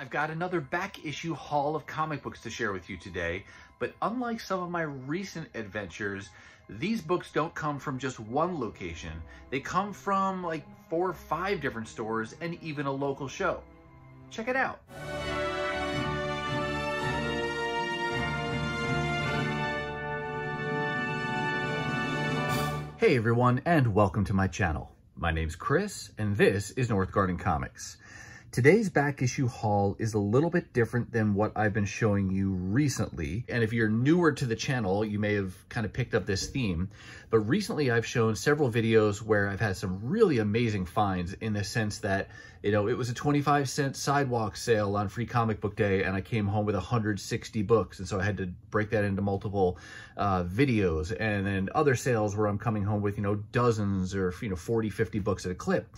I've got another back issue haul of comic books to share with you today, but unlike some of my recent adventures, these books don't come from just one location. They come from like 4 or 5 different stores and even a local show. Check it out. Hey everyone, and welcome to my channel. My name's Chris, and this is Northgarden Comics. Today's back issue haul is a little bit different than what I've been showing you recently. And if you're newer to the channel, you may have kind of picked up this theme. But recently I've shown several videos where I've had some really amazing finds in the sense that, you know, it was a 25-cent sidewalk sale on Free Comic Book Day and I came home with 160 books. And so I had to break that into multiple videos. And then other sales where I'm coming home with, you know, dozens or, 40, 50 books at a clip.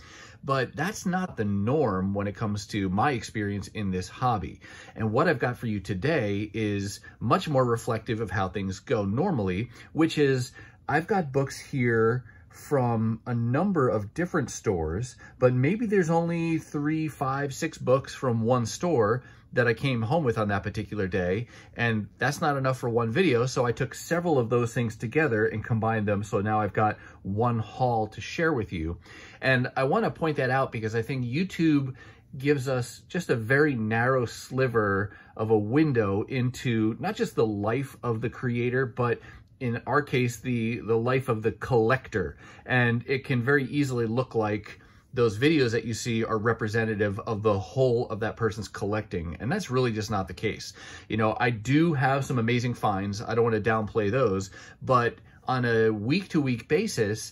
But that's not the norm when it comes to my experience in this hobby. And what I've got for you today is much more reflective of how things go normally, which is I've got books here from a number of different stores, but maybe there's only 3, 5, 6 books from one store that I came home with on that particular day, and that's not enough for one video, so I took several of those things together and combined them, so now I've got one haul to share with you. And I want to point that out because I think YouTube gives us just a very narrow sliver of a window into not just the life of the creator, but in our case, the life of the collector. And it can very easily look like those videos that you see are representative of the whole of that person's collecting. And that's really just not the case. You know, I do have some amazing finds. I don't want to downplay those, but on a week-to-week basis,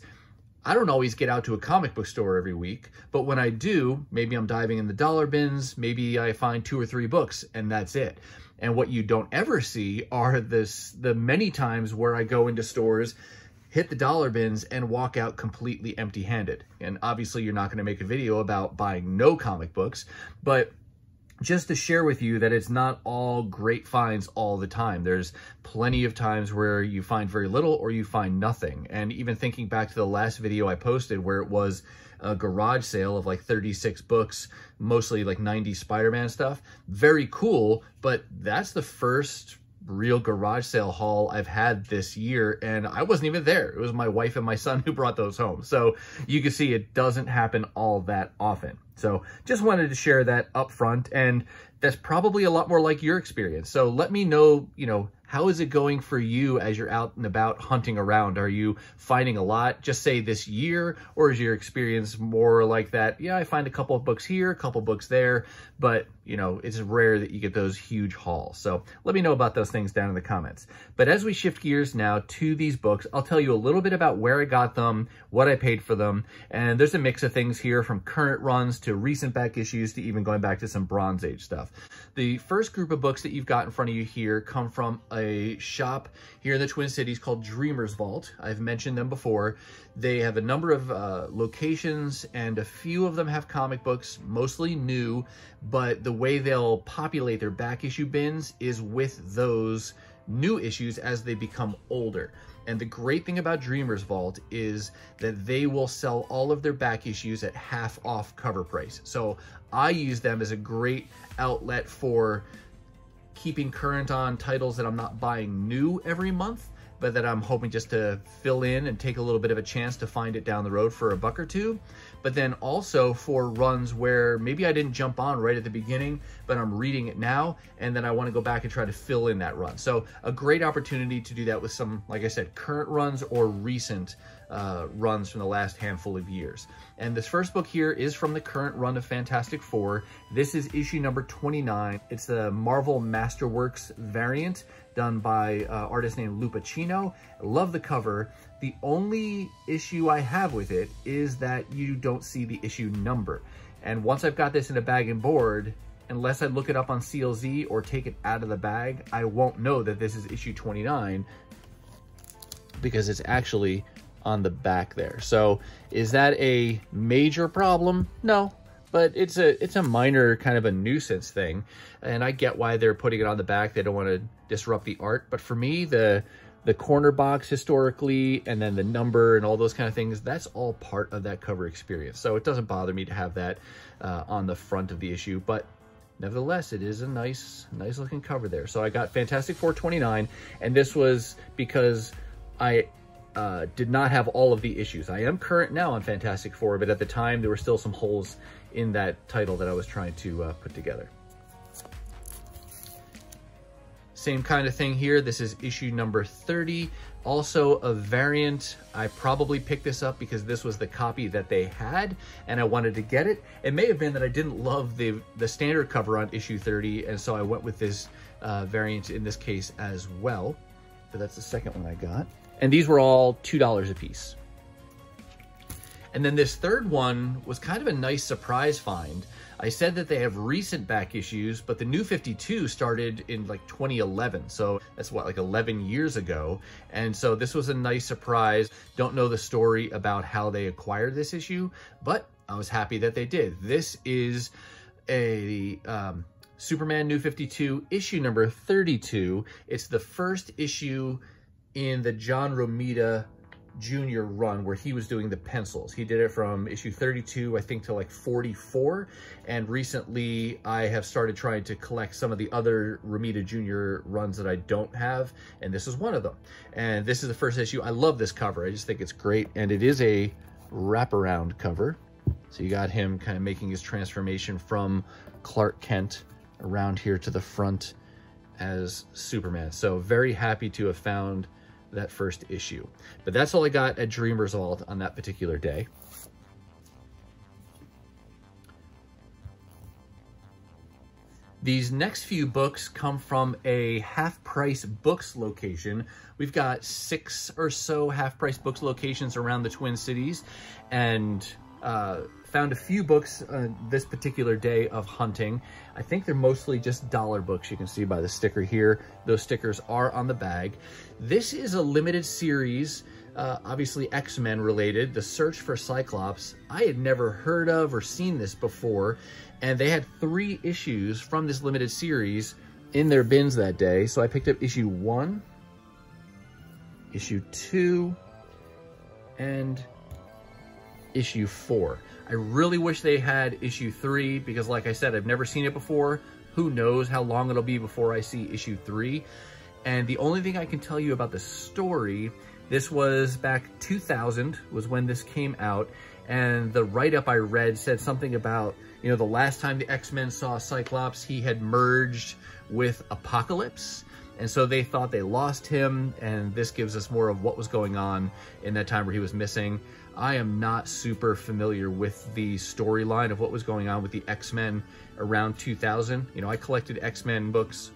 I don't always get out to a comic book store every week, but when I do, maybe I'm diving in the dollar bins, maybe I find 2 or 3 books, and that's it. And what you don't ever see are the many times where I go into stores, hit the dollar bins, and walk out completely empty-handed. And obviously you're not going to make a video about buying no comic books, but just to share with you that it's not all great finds all the time. There's plenty of times where you find very little or you find nothing. And even thinking back to the last video I posted where it was a garage sale of like 36 books, mostly like 90s Spider-Man stuff, very cool, but that's the first real garage sale haul I've had this year, and I wasn't even there. It was my wife and my son who brought those home. So you can see it doesn't happen all that often. So just wanted to share that up front, and that's probably a lot more like your experience. So let me know, how is it going for you as you're out and about hunting around? Are you finding a lot, just say this year, or is your experience more like that? Yeah, I find a couple of books here, a couple of books there, but it's rare that you get those huge hauls. So let me know about those things down in the comments. But as we shift gears now to these books, I'll tell you a little bit about where I got them, what I paid for them, and there's a mix of things here from current runs to recent back issues to even going back to some Bronze Age stuff. The first group of books that you've got in front of you here come from a shop here in the Twin Cities called Dreamer's Vault. I've mentioned them before. They have a number of locations, and a few of them have comic books, mostly new, but the way they'll populate their back issue bins is with those new issues as they become older. And the great thing about Dreamer's Vault is that they will sell all of their back issues at half off cover price. So I use them as a great outlet for keeping current on titles that I'm not buying new every month, but that I'm hoping just to fill in and take a little bit of a chance to find it down the road for a buck or two. But then also for runs where maybe I didn't jump on right at the beginning, but I'm reading it now, and then I want to go back and try to fill in that run. So a great opportunity to do that with some, like I said, current runs or recent runs from the last handful of years. And this first book here is from the current run of Fantastic Four. This is issue number 29. It's the Marvel Masterworks variant done by artist named Lupacino. I love the cover. The only issue I have with it is that you don't see the issue number. And once I've got this in a bag and board, unless I look it up on CLZ or take it out of the bag, I won't know that this is issue 29 because it's actually on the back there. So is that a major problem? No, but it's a minor kind of a nuisance thing. And I get why they're putting it on the back. They don't want to disrupt the art. But for me, the corner box historically, and then the number and all those kind of things, that's all part of that cover experience. So it doesn't bother me to have that on the front of the issue. But nevertheless, it is a nice looking cover there. So I got Fantastic Four 29, and this was because I did not have all of the issues. I am current now on Fantastic Four, but at the time there were still some holes in that title that I was trying to put together. Same kind of thing here. This is issue number 30. Also a variant. I probably picked this up because this was the copy that they had and I wanted to get it. It may have been that I didn't love the standard cover on issue 30, and so I went with this variant in this case as well. But that's the second one I got. And these were all $2 a piece. And then this third one was kind of a nice surprise find. I said that they have recent back issues, but the New 52 started in like 2011. So that's what, like 11 years ago. And so this was a nice surprise. Don't know the story about how they acquired this issue, but I was happy that they did. This is a Superman New 52 issue number 32. It's the first issue in the John Romita Jr. run where he was doing the pencils. He did it from issue 32, I think, to like 44. And recently I have started trying to collect some of the other Romita Jr. runs that I don't have, and this is one of them. And this is the first issue. I love this cover. I just think it's great. And it is a wraparound cover. So you got him kind of making his transformation from Clark Kent around here to the front as Superman. So very happy to have found that first issue. But that's all I got at Dreamers Vault on that particular day. These next few books come from a half-price books location. We've got 6 or so half-price books locations around the Twin Cities, and found a few books this particular day of hunting. I think they're mostly just dollar books. You can see by the sticker here. Those stickers are on the bag. This is a limited series, obviously X-Men related, The Search for Cyclops. I had never heard of or seen this before, and they had 3 issues from this limited series in their bins that day. So I picked up issue 1, issue 2, and issue 4. I really wish they had issue 3 because, like I said, I've never seen it before. Who knows how long it'll be before I see issue 3. And the only thing I can tell you about the story, this was back 2000 was when this came out, and the write-up I read said something about, you know, the last time the X-Men saw Cyclops, he had merged with Apocalypse. And so they thought they lost him, and this gives us more of what was going on in that time where he was missing. I am not super familiar with the storyline of what was going on with the X-Men around 2000. You know, I collected X-Men books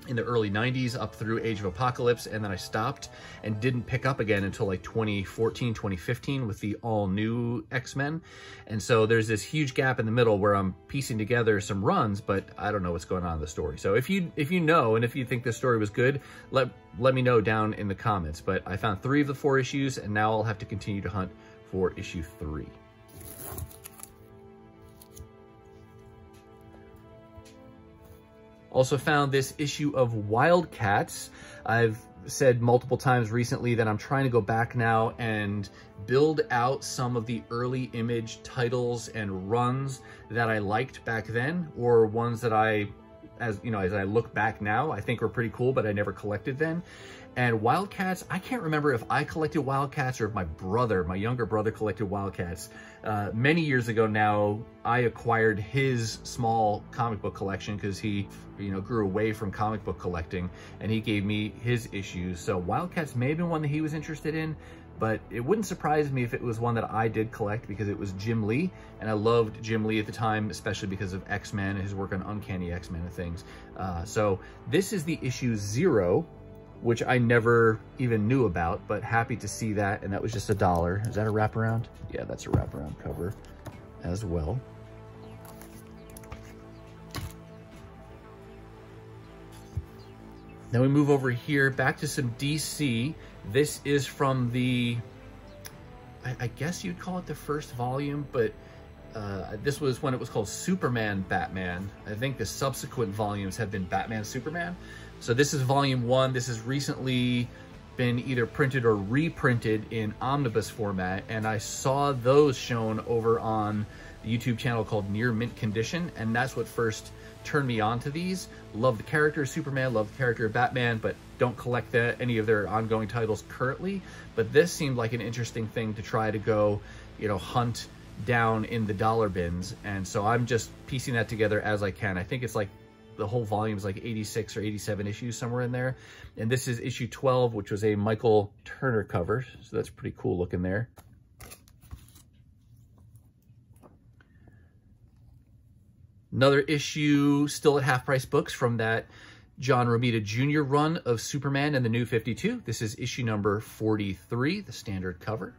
in the early 90s up through Age of Apocalypse, and then I stopped and didn't pick up again until like 2014, 2015 with the all-new X-Men. And so there's this huge gap in the middle where I'm piecing together some runs, but I don't know what's going on in the story. So if you know, and if you think this story was good, let me know down in the comments. But I found 3 of the 4 issues, and now I'll have to continue to hunt for issue 3. Also found this issue of Wildcats. I've said multiple times recently that I'm trying to go back now and build out some of the early Image titles and runs that I liked back then, or ones that as I look back now, I think were pretty cool, but I never collected then. And Wildcats, I can't remember if I collected Wildcats or if my younger brother collected Wildcats. Many years ago now, I acquired his small comic book collection because he, grew away from comic book collecting, and he gave me his issues. So Wildcats may have been one that he was interested in, but it wouldn't surprise me if it was one that I did collect because it was Jim Lee, and I loved Jim Lee at the time, especially because of X-Men and his work on Uncanny X-Men and things. So this is the issue 0, which I never even knew about, but happy to see that, and that was just $1. Is that a wraparound? Yeah, that's a wraparound cover as well. Then we move over here back to some DC. This is from the, I guess you'd call it the first volume, but this was when it was called Superman Batman. I think the subsequent volumes have been Batman Superman. So this is volume 1. This has recently been either printed or reprinted in omnibus format, and I saw those shown over on the YouTube channel called Near Mint Condition, and that's what first turned me on to these. Love the character of Superman, love the character of Batman, but don't collect any of their ongoing titles currently. But this seemed like an interesting thing to try to go, you know, hunt down in the dollar bins. And so I'm just piecing that together as I can. I think it's like the whole volume is like 86 or 87 issues, somewhere in there. And this is issue 12, which was a Michael Turner cover. So that's pretty cool looking there. Another issue still at Half Price Books from that John Romita Jr. run of Superman and the New 52. This is issue number 43, the standard cover.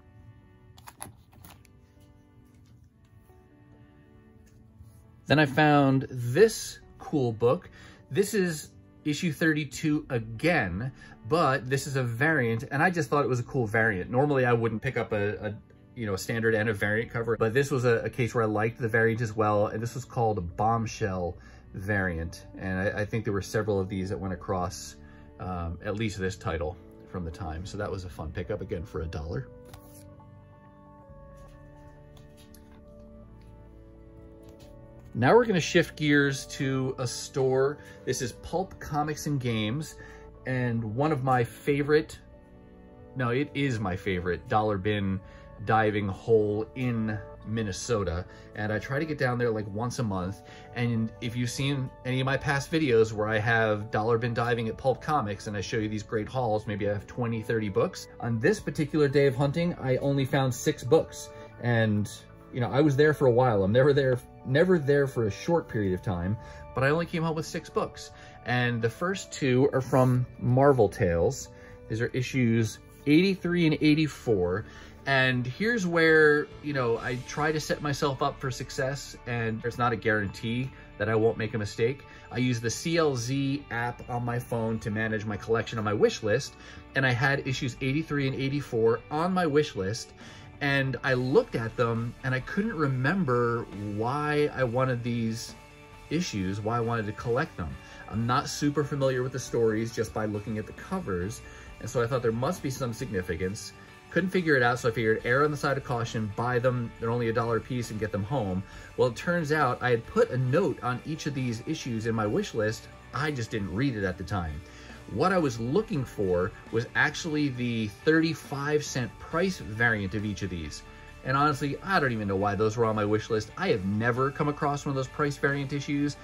Then I found this cool book. This is issue 32 again, but this is a variant, and I just thought it was a cool variant. Normally I wouldn't pick up a standard and a variant cover, but this was a case where I liked the variant as well, and this was called a Bombshell Variant, and I think there were several of these that went across at least this title from the time, so that was a fun pickup, again for $1. Now we're going to shift gears to a store. This is Pulp Comics and Games, and one of my favorite, no, it is my favorite dollar bin diving hole in Minnesota, and I try to get down there like once a month. And if you've seen any of my past videos where I have dollar bin diving at Pulp Comics and I show you these great hauls, maybe I have 20, 30 books. On this particular day of hunting, I only found 6 books, and you know, I was there for a while. I'm never there for a short period of time, but I only came home with 6 books. And the first 2 are from Marvel Tales. These are issues 83 and 84. And here's where, you know, I try to set myself up for success, and there's not a guarantee that I won't make a mistake. I use the CLZ app on my phone to manage my collection on my wish list, and I had issues 83 and 84 on my wish list, and I looked at them and I couldn't remember why I wanted these issues, why I wanted to collect them. I'm not super familiar with the stories just by looking at the covers, and so I thought there must be some significance. Couldn't figure it out, so I figured err on the side of caution, buy them, they're only $1 a piece, and get them home. Well, it turns out I had put a note on each of these issues in my wish list. I just didn't read it at the time. What I was looking for was actually the 35-cent price variant of each of these. And honestly, I don't even know why those were on my wish list. I have never come across one of those price variant issues.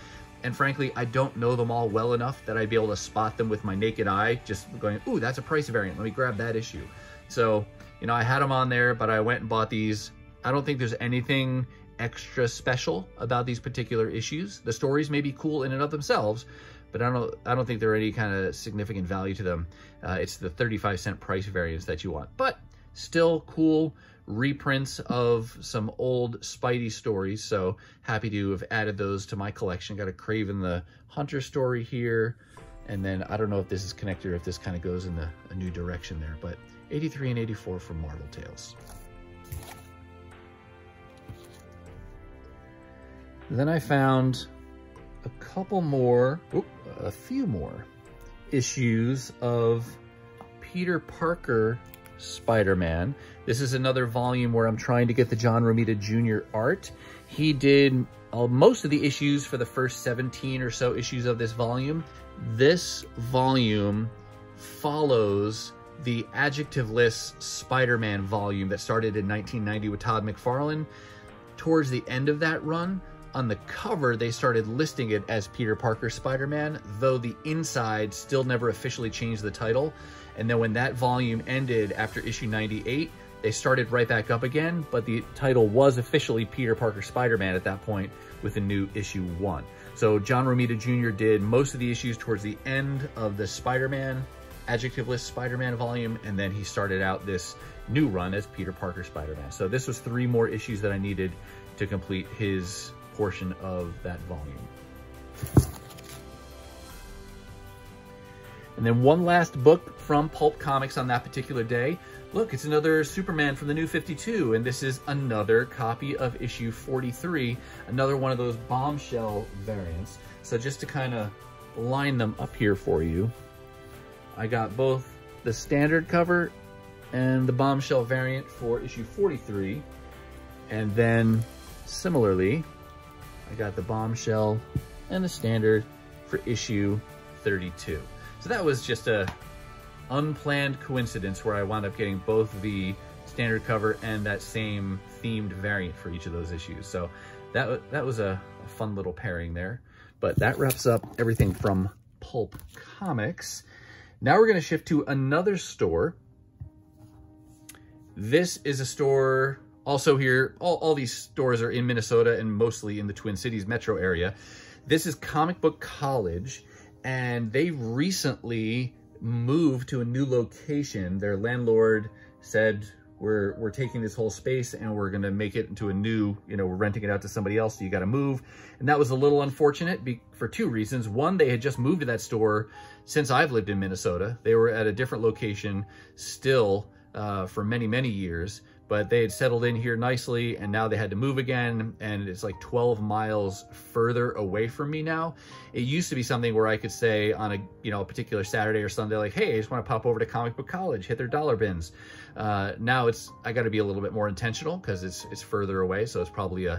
And frankly, I don't know them all well enough that I'd be able to spot them with my naked eye, just going, ooh, that's a price variant, let me grab that issue. So, you know, I had them on there, but I went and bought these. I don't think there's anything extra special about these particular issues. The stories may be cool in and of themselves, but I don't think there are any kind of significant value to them. It's the 35-cent price variants that you want, but still cool reprints of some old Spidey stories. So happy to have added those to my collection. Got a Kraven the Hunter story here. And then I don't know if this is connected or if this kind of goes in a new direction there, but 83 and 84 from Marvel Tales. Then I found a few more issues of Peter Parker Spider-Man. This is another volume where I'm trying to get the John Romita Jr. art. He did most of the issues for the first 17 or so issues of this volume. This volume follows the adjective-less Spider-Man volume that started in 1990 with Todd McFarlane. Towards the end of that run, on the cover, they started listing it as Peter Parker Spider-Man, though the inside still never officially changed the title. And then when that volume ended after issue 98, they started right back up again, but the title was officially Peter Parker Spider-Man at that point with the new issue 1. So John Romita Jr. did most of the issues towards the end of the Spider-Man, adjectiveless Spider-Man volume, and then he started out this new run as Peter Parker Spider-Man. So this was 3 more issues that I needed to complete his portion of that volume. And then one last book from Pulp Comics on that particular day. Look, it's another Superman from the New 52, and this is another copy of issue 43, another one of those Bombshell variants. So just to kind of line them up here for you, I got both the standard cover and the Bombshell variant for issue 43, and then similarly, I got the Bombshell and the standard for issue 32. So that was just a unplanned coincidence where I wound up getting both the standard cover and that same themed variant for each of those issues. So that was a fun little pairing there. But that wraps up everything from Pulp Comics. Now we're going to shift to another store. This is a store also here. All these stores are in Minnesota and mostly in the Twin Cities metro area. This is Comic Book College, and they recently moved to a new location. Their landlord said, we're taking this whole space and we're going to make it into a new, we're renting it out to somebody else, so you got to move. And that was a little unfortunate for two reasons. One, they had just moved to that store since I've lived in Minnesota. They were at a different location still for many, many years, but they had settled in here nicely, and now they had to move again, and it's like 12 miles further away from me now. It used to be something where I could say on a particular Saturday or Sunday, like, hey, I just want to pop over to Comic Book College, hit their dollar bins. Now I got to be a little bit more intentional because it's further away, so it's probably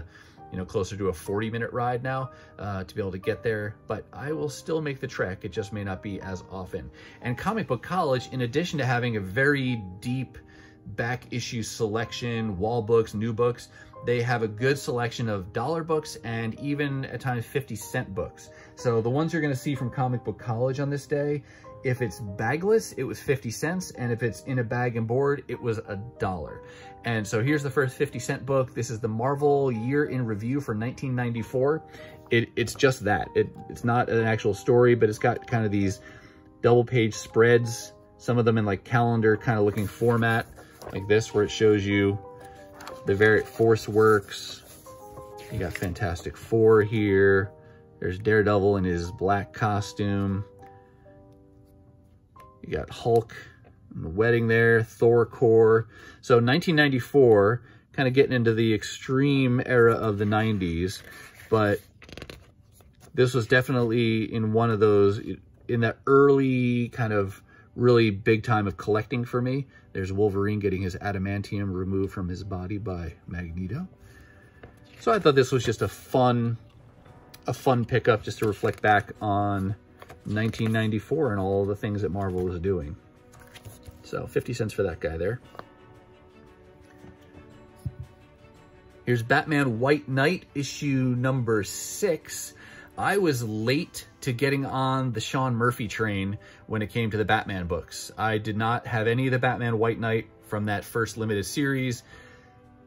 closer to a 40-minute ride now to be able to get there, but I will still make the trek. It just may not be as often. And Comic Book College, in addition to having a very deep back issue selection, wall books, new books, they have a good selection of dollar books and even at times 50-cent books. So the ones you're going to see from Comic Book College on this day, if it's bagless, it was 50 cents. And if it's in a bag and board, it was $1. And so here's the first 50-cent book. This is the Marvel Year in Review for 1994. It's just that. It's not an actual story, but it's got kind of these double-page spreads, some of them in like calendar kind of looking format, like this, where it shows you the various Force Works. You got Fantastic Four here. There's Daredevil in his black costume. You got Hulk and the wedding there, Thor Core. So 1994, kind of getting into the extreme era of the 90s, but this was definitely in one of those, in that early kind of really big time of collecting for me. There's Wolverine getting his adamantium removed from his body by Magneto. So I thought this was just a fun pickup just to reflect back on 1994 and all the things that Marvel was doing. So 50 cents for that guy there. Here's Batman White Knight, issue number 6. I was late to getting on the Sean Murphy train when it came to the Batman books. I did not have any of the Batman White Knight from that first limited series.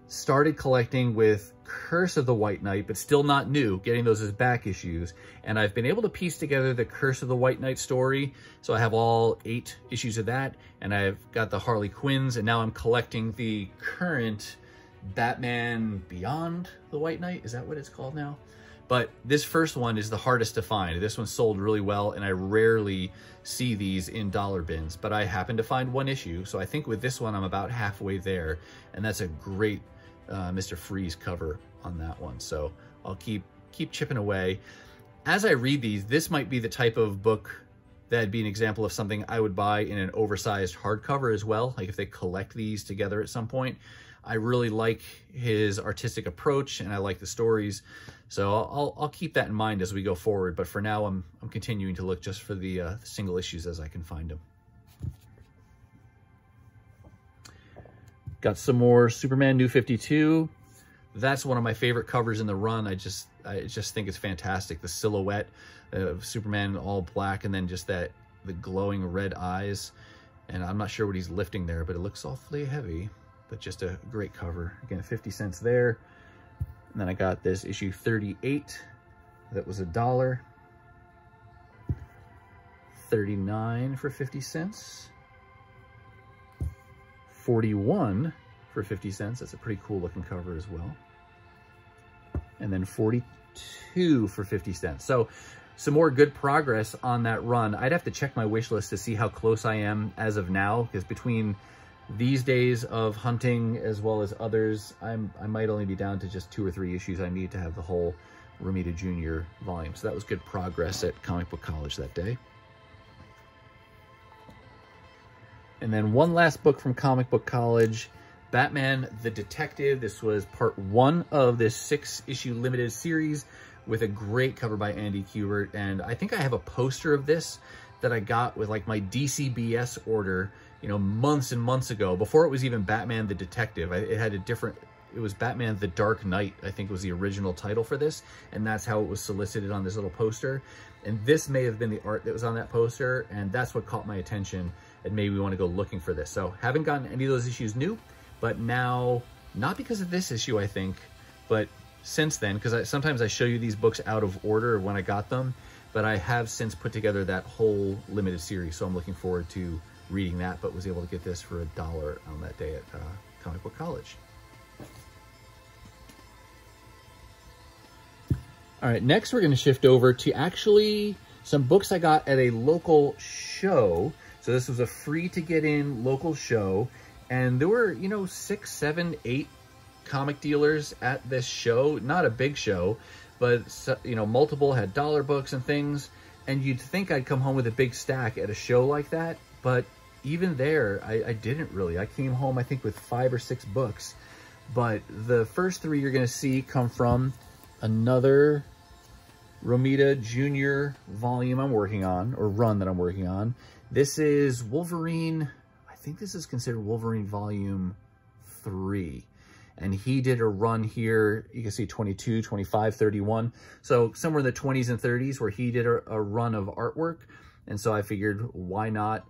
Started collecting with Curse of the White Knight, but still not new, getting those as back issues. And I've been able to piece together the Curse of the White Knight story. So I have all 8 issues of that, and I've got the Harley Quinns, and now I'm collecting the current Batman Beyond the White Knight. Is that what it's called now? But this first one is the hardest to find. This one sold really well, and I rarely see these in dollar bins, but I happened to find one issue. So I think with this one, I'm about halfway there, and that's a great Mr. Freeze cover on that one. So I'll keep chipping away. As I read these, this might be the type of book that'd be an example of something I would buy in an oversized hardcover as well. Like if they collect these together at some point. I really like his artistic approach, and I like the stories. So I'll keep that in mind as we go forward. But for now, I'm continuing to look just for the single issues as I can find them. Got some more Superman New 52. That's one of my favorite covers in the run. I just think it's fantastic. The silhouette of Superman all black, and then just the glowing red eyes. And I'm not sure what he's lifting there, but it looks awfully heavy. But just a great cover. Again, 50 cents there. And then I got this issue 38. That was $1. 39 for 50 cents. 41 for 50 cents. That's a pretty cool looking cover as well. And then 42 for 50 cents. So some more good progress on that run. I'd have to check my wish list to see how close I am as of now, because between these days of hunting as well as others, I might only be down to just 2 or 3 issues I need to have the whole Romita Jr. volume. So that was good progress at Comic Book College that day. And then one last book from Comic Book College, Batman the Detective. This was part 1 of this 6-issue limited series with a great cover by Andy Kubert. And I think I have a poster of this that I got with like my DCBS order, you know, months and months ago, before it was even Batman the Detective. It had a different, it was Batman the Dark Knight, I think was the original title for this, and that's how it was solicited on this little poster. And this may have been the art that was on that poster, and that's what caught my attention and made me want to go looking for this. So haven't gotten any of those issues new, but now, not because of this issue, I think, but since then, because sometimes I show you these books out of order when I got them, but I have since put together that whole limited series, so I'm looking forward to reading that, but was able to get this for $1 on that day at Comic Book College. All right, next we're going to shift over to actually some books I got at a local show. So this was a free to get in local show, and there were, you know, 6, 7, 8 comic dealers at this show. Not a big show, but, you know, multiple had dollar books and things, and you'd think I'd come home with a big stack at a show like that, but even there, I didn't really. I came home, I think, with 5 or 6 books, but the first 3 you're going to see come from another Romita Jr. volume I'm working on, or run that I'm working on. This is Wolverine, I think this is considered Wolverine Volume 3. And he did a run here, you can see 22, 25, 31. So somewhere in the 20s and 30s where he did a run of artwork. And so I figured, why not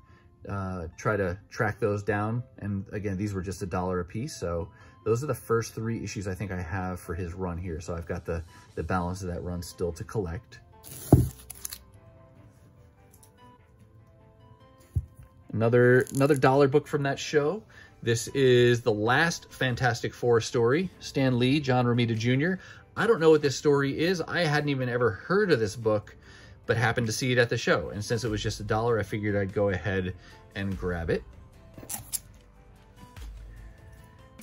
try to track those down? And again, these were just $1 a piece. So those are the first 3 issues I think I have for his run here. So I've got the balance of that run still to collect. Another $1 book from that show. This is the last Fantastic Four story, Stan Lee, John Romita Jr. I don't know what this story is. I hadn't even ever heard of this book, but happened to see it at the show. And since it was just $1, I figured I'd go ahead and grab it.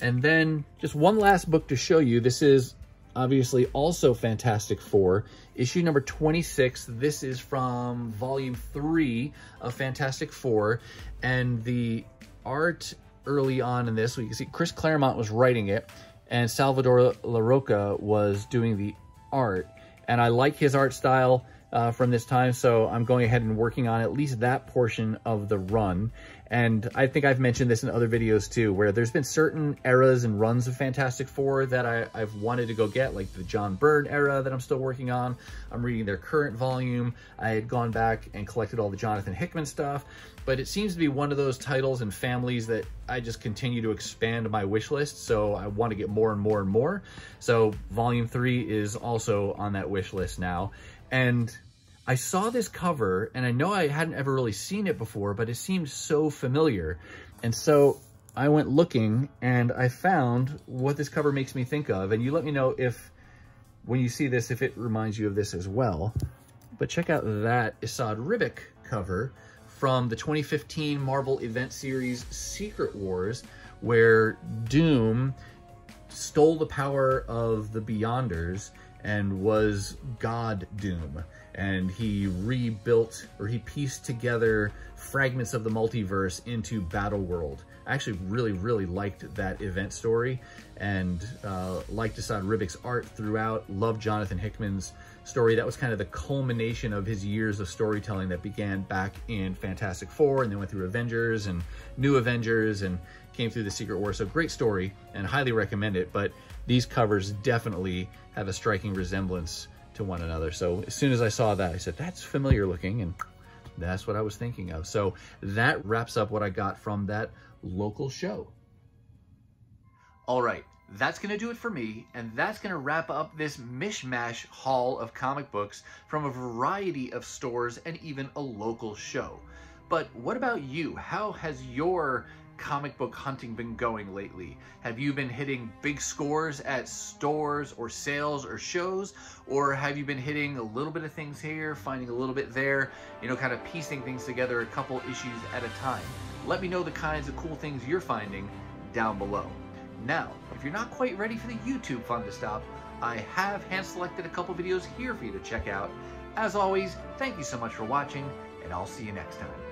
And then just one last book to show you. This is obviously also Fantastic Four, issue number 26. This is from volume 3 of Fantastic Four. And the art early on in this, we can see Chris Claremont was writing it, and Salvador LaRocca was doing the art. And I like his art style from this time, so I'm going ahead and working on at least that portion of the run. And I think I've mentioned this in other videos too, where there's been certain eras and runs of Fantastic Four that I've wanted to go get, like the John Byrne era that I'm still working on. I'm reading their current volume. I had gone back and collected all the Jonathan Hickman stuff, but it seems to be one of those titles and families that I just continue to expand my wish list, so I want to get more and more and more. So volume 3 is also on that wish list now. And I saw this cover, and I know I hadn't ever really seen it before, but it seemed so familiar. And so I went looking, and I found what this cover makes me think of. And you let me know if, when you see this, if it reminds you of this as well. But check out that Esad Ribic cover from the 2015 Marvel event series Secret Wars, where Doom stole the power of the Beyonders and was God Doom. And he rebuilt, or he pieced together fragments of the multiverse into Battleworld. I actually really liked that event story, and liked Esad Ribic's art throughout. Loved Jonathan Hickman's story. That was kind of the culmination of his years of storytelling that began back in Fantastic Four, and then went through Avengers and New Avengers and came through the Secret War. So great story, and highly recommend it. But these covers definitely have a striking resemblance to one another. So as soon as I saw that, I said, that's familiar looking, and that's what I was thinking of. So that wraps up what I got from that local show. All right, that's gonna do it for me, and that's gonna wrap up this mishmash haul of comic books from a variety of stores and even a local show. But what about you? How has your comic book hunting been going lately? Have you been hitting big scores at stores or sales or shows? Or have you been hitting a little bit of things here, finding a little bit there, you know, kind of piecing things together a couple issues at a time? Let me know the kinds of cool things you're finding down below. Now, if you're not quite ready for the YouTube fun to stop, I have hand-selected a couple videos here for you to check out. As always, thank you so much for watching, and I'll see you next time.